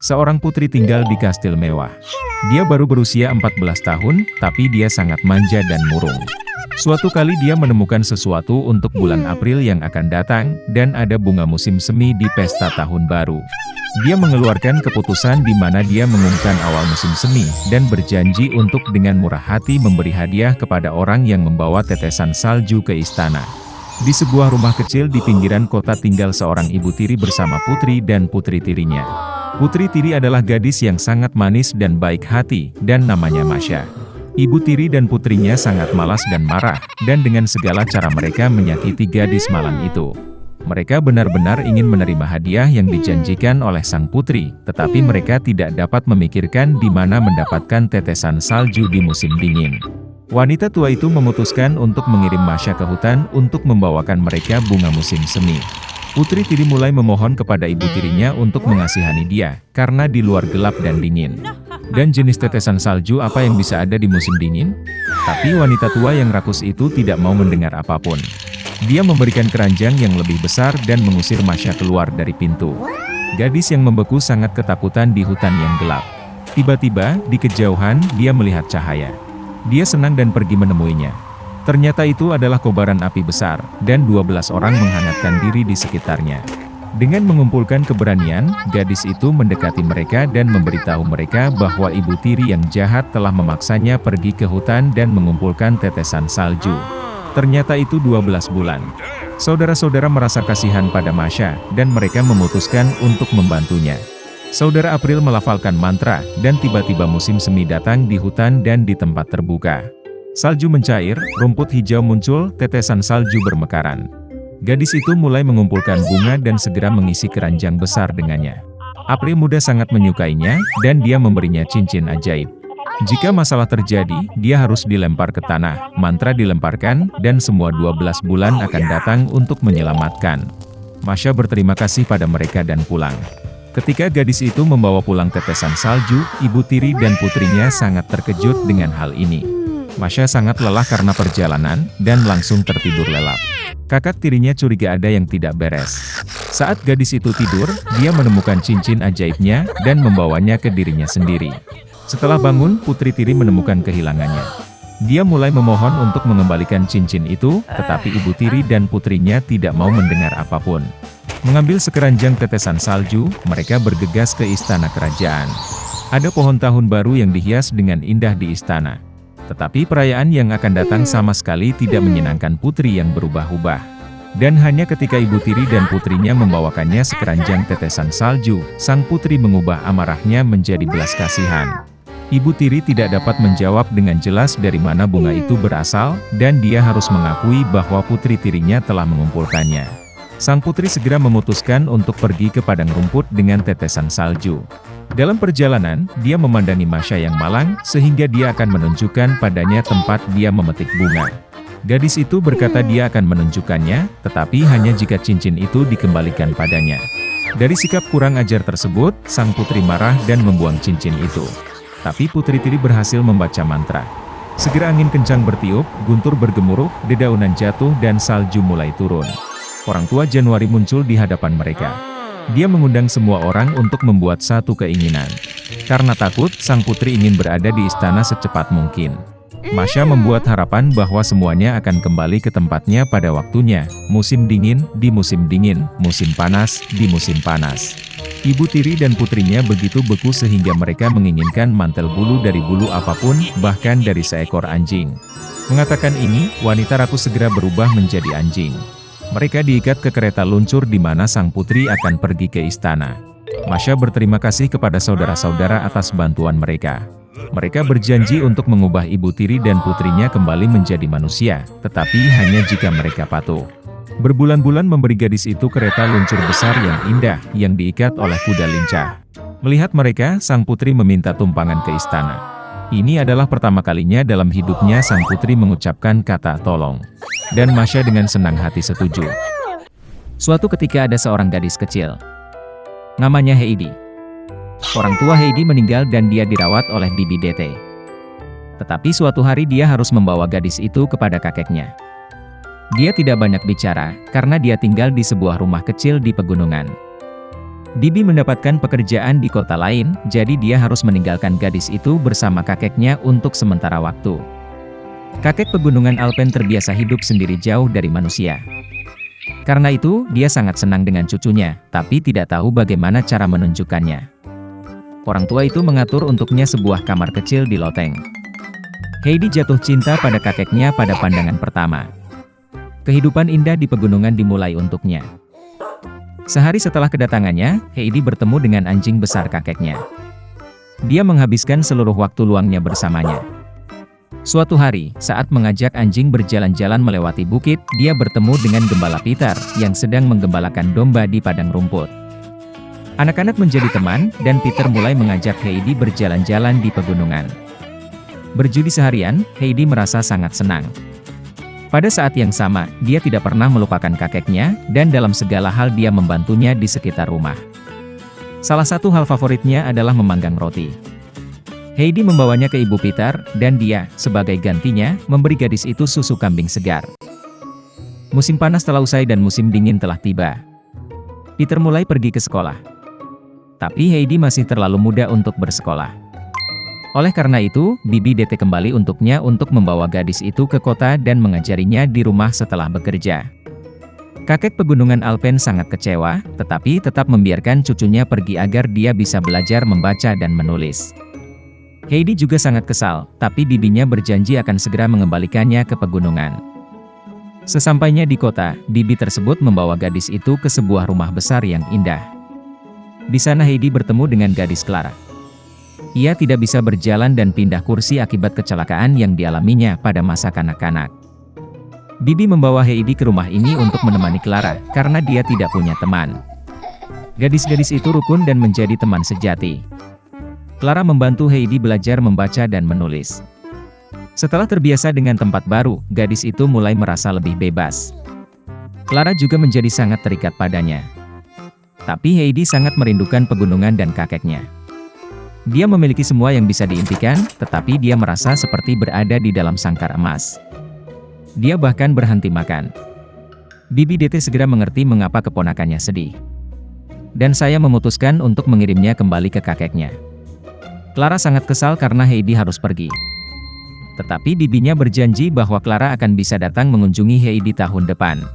Seorang putri tinggal di kastil mewah. Dia baru berusia 14 tahun, tapi dia sangat manja dan murung. Suatu kali dia menemukan sesuatu untuk bulan April yang akan datang, dan ada bunga musim semi di pesta tahun baru. Dia mengeluarkan keputusan di mana dia mengumumkan awal musim semi, dan berjanji untuk dengan murah hati memberi hadiah kepada orang yang membawa tetesan salju ke istana. Di sebuah rumah kecil di pinggiran kota tinggal seorang ibu tiri bersama putri dan putri tirinya. Putri tiri adalah gadis yang sangat manis dan baik hati, dan namanya Masha. Ibu tiri dan putrinya sangat malas dan marah, dan dengan segala cara mereka menyakiti gadis malang itu. Mereka benar-benar ingin menerima hadiah yang dijanjikan oleh sang putri, tetapi mereka tidak dapat memikirkan di mana mendapatkan tetesan salju di musim dingin. Wanita tua itu memutuskan untuk mengirim Masha ke hutan untuk membawakan mereka bunga musim semi. Putri tiri mulai memohon kepada ibu tirinya untuk mengasihani dia, karena di luar gelap dan dingin. Dan jenis tetesan salju apa yang bisa ada di musim dingin? Tapi wanita tua yang rakus itu tidak mau mendengar apapun. Dia memberikan keranjang yang lebih besar dan mengusir Masha keluar dari pintu. Gadis yang membeku sangat ketakutan di hutan yang gelap. Tiba-tiba, di kejauhan, dia melihat cahaya. Dia senang dan pergi menemuinya. Ternyata itu adalah kobaran api besar, dan 12 orang menghangatkan diri di sekitarnya. Dengan mengumpulkan keberanian, gadis itu mendekati mereka dan memberitahu mereka bahwa ibu tiri yang jahat telah memaksanya pergi ke hutan dan mengumpulkan tetesan salju. Ternyata itu 12 bulan. Saudara-saudara merasa kasihan pada Masha, dan mereka memutuskan untuk membantunya. Saudara April melafalkan mantra, dan tiba-tiba musim semi datang di hutan dan di tempat terbuka. Salju mencair, rumput hijau muncul, tetesan salju bermekaran. Gadis itu mulai mengumpulkan bunga dan segera mengisi keranjang besar dengannya. April muda sangat menyukainya, dan dia memberinya cincin ajaib. Jika masalah terjadi, dia harus dilempar ke tanah, mantra dilemparkan, dan semua 12 bulan akan datang untuk menyelamatkan. Masha berterima kasih pada mereka dan pulang. Ketika gadis itu membawa pulang tetesan salju, ibu tiri dan putrinya sangat terkejut dengan hal ini. Masha sangat lelah karena perjalanan, dan langsung tertidur lelap. Kakak tirinya curiga ada yang tidak beres. Saat gadis itu tidur, dia menemukan cincin ajaibnya, dan membawanya ke dirinya sendiri. Setelah bangun, putri tiri menemukan kehilangannya. Dia mulai memohon untuk mengembalikan cincin itu, tetapi ibu tiri dan putrinya tidak mau mendengar apapun. Mengambil sekeranjang tetesan salju, mereka bergegas ke istana kerajaan. Ada pohon tahun baru yang dihias dengan indah di istana. Tetapi perayaan yang akan datang sama sekali tidak menyenangkan putri yang berubah-ubah. Dan hanya ketika ibu tiri dan putrinya membawakannya sekeranjang tetesan salju, sang putri mengubah amarahnya menjadi belas kasihan. Ibu tiri tidak dapat menjawab dengan jelas dari mana bunga itu berasal, dan dia harus mengakui bahwa putri tirinya telah mengumpulkannya. Sang putri segera memutuskan untuk pergi ke padang rumput dengan tetesan salju. Dalam perjalanan, dia memandangi Masha yang malang, sehingga dia akan menunjukkan padanya tempat dia memetik bunga. Gadis itu berkata dia akan menunjukkannya, tetapi hanya jika cincin itu dikembalikan padanya. Dari sikap kurang ajar tersebut, sang putri marah dan membuang cincin itu. Tapi putri tiri berhasil membaca mantra. Segera angin kencang bertiup, guntur bergemuruh, dedaunan jatuh dan salju mulai turun. Orang tua Januari muncul di hadapan mereka. Dia mengundang semua orang untuk membuat satu keinginan. Karena takut, sang putri ingin berada di istana secepat mungkin. Masha membuat harapan bahwa semuanya akan kembali ke tempatnya pada waktunya. Musim dingin, di musim dingin. Musim panas, di musim panas. Ibu tiri dan putrinya begitu beku sehingga mereka menginginkan mantel bulu dari bulu apapun, bahkan dari seekor anjing. Mengatakan ini, wanita rakus segera berubah menjadi anjing. Mereka diikat ke kereta luncur di mana sang putri akan pergi ke istana. Masha berterima kasih kepada saudara-saudara atas bantuan mereka. Mereka berjanji untuk mengubah ibu tiri dan putrinya kembali menjadi manusia, tetapi hanya jika mereka patuh. Berbulan-bulan memberi gadis itu kereta luncur besar yang indah, yang diikat oleh kuda lincah. Melihat mereka, sang putri meminta tumpangan ke istana. Ini adalah pertama kalinya dalam hidupnya sang putri mengucapkan kata tolong. Dan Masha dengan senang hati setuju. Suatu ketika ada seorang gadis kecil. Namanya Heidi. Orang tua Heidi meninggal dan dia dirawat oleh bibi Dete. Tetapi suatu hari dia harus membawa gadis itu kepada kakeknya. Dia tidak banyak bicara, karena dia tinggal di sebuah rumah kecil di pegunungan. Bibi mendapatkan pekerjaan di kota lain, jadi dia harus meninggalkan gadis itu bersama kakeknya untuk sementara waktu. Kakek pegunungan Alpen terbiasa hidup sendiri jauh dari manusia. Karena itu, dia sangat senang dengan cucunya, tapi tidak tahu bagaimana cara menunjukkannya. Orang tua itu mengatur untuknya sebuah kamar kecil di loteng. Heidi jatuh cinta pada kakeknya pada pandangan pertama. Kehidupan indah di pegunungan dimulai untuknya. Sehari setelah kedatangannya, Heidi bertemu dengan anjing besar kakeknya. Dia menghabiskan seluruh waktu luangnya bersamanya. Suatu hari, saat mengajak anjing berjalan-jalan melewati bukit, dia bertemu dengan gembala Peter, yang sedang menggembalakan domba di padang rumput. Anak-anak menjadi teman, dan Peter mulai mengajak Heidi berjalan-jalan di pegunungan. Berjudi seharian, Heidi merasa sangat senang. Pada saat yang sama, dia tidak pernah melupakan kakeknya, dan dalam segala hal dia membantunya di sekitar rumah. Salah satu hal favoritnya adalah memanggang roti. Heidi membawanya ke ibu Peter, dan dia, sebagai gantinya, memberi gadis itu susu kambing segar. Musim panas telah usai dan musim dingin telah tiba. Peter mulai pergi ke sekolah. Tapi Heidi masih terlalu muda untuk bersekolah. Oleh karena itu, Bibi DT kembali untuknya untuk membawa gadis itu ke kota dan mengajarinya di rumah setelah bekerja. Kakek pegunungan Alpen sangat kecewa, tetapi tetap membiarkan cucunya pergi agar dia bisa belajar membaca dan menulis. Heidi juga sangat kesal, tapi bibinya berjanji akan segera mengembalikannya ke pegunungan. Sesampainya di kota, bibi tersebut membawa gadis itu ke sebuah rumah besar yang indah. Di sana Heidi bertemu dengan gadis Clara. Ia tidak bisa berjalan dan pindah kursi akibat kecelakaan yang dialaminya pada masa kanak-kanak. Bibi membawa Heidi ke rumah ini untuk menemani Clara, karena dia tidak punya teman. Gadis-gadis itu rukun dan menjadi teman sejati. Clara membantu Heidi belajar membaca dan menulis. Setelah terbiasa dengan tempat baru, gadis itu mulai merasa lebih bebas. Clara juga menjadi sangat terikat padanya. Tapi Heidi sangat merindukan pegunungan dan kakeknya. Dia memiliki semua yang bisa diimpikan, tetapi dia merasa seperti berada di dalam sangkar emas. Dia bahkan berhenti makan. Bibi DT segera mengerti mengapa keponakannya sedih. Dan saya memutuskan untuk mengirimnya kembali ke kakeknya. Clara sangat kesal karena Heidi harus pergi. Tetapi bibinya berjanji bahwa Clara akan bisa datang mengunjungi Heidi tahun depan.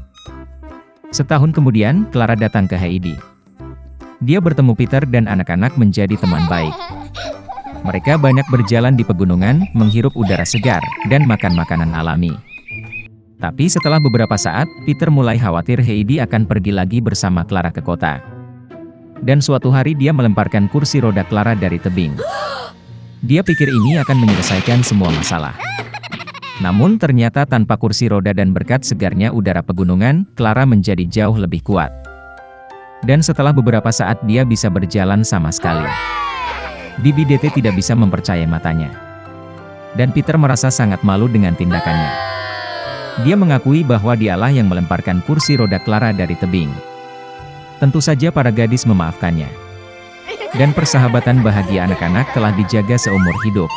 Setahun kemudian, Clara datang ke Heidi. Dia bertemu Peter dan anak-anak menjadi teman baik. Mereka banyak berjalan di pegunungan, menghirup udara segar, dan makan makanan alami. Tapi setelah beberapa saat, Peter mulai khawatir Heidi akan pergi lagi bersama Clara ke kota. Dan suatu hari dia melemparkan kursi roda Clara dari tebing. Dia pikir ini akan menyelesaikan semua masalah. Namun ternyata tanpa kursi roda dan berkat segarnya udara pegunungan, Clara menjadi jauh lebih kuat. Dan setelah beberapa saat dia bisa berjalan sama sekali. Bibi DT tidak bisa mempercayai matanya. Dan Peter merasa sangat malu dengan tindakannya. Dia mengakui bahwa dialah yang melemparkan kursi roda Clara dari tebing. Tentu saja para gadis memaafkannya. Dan persahabatan bahagia anak-anak telah dijaga seumur hidup.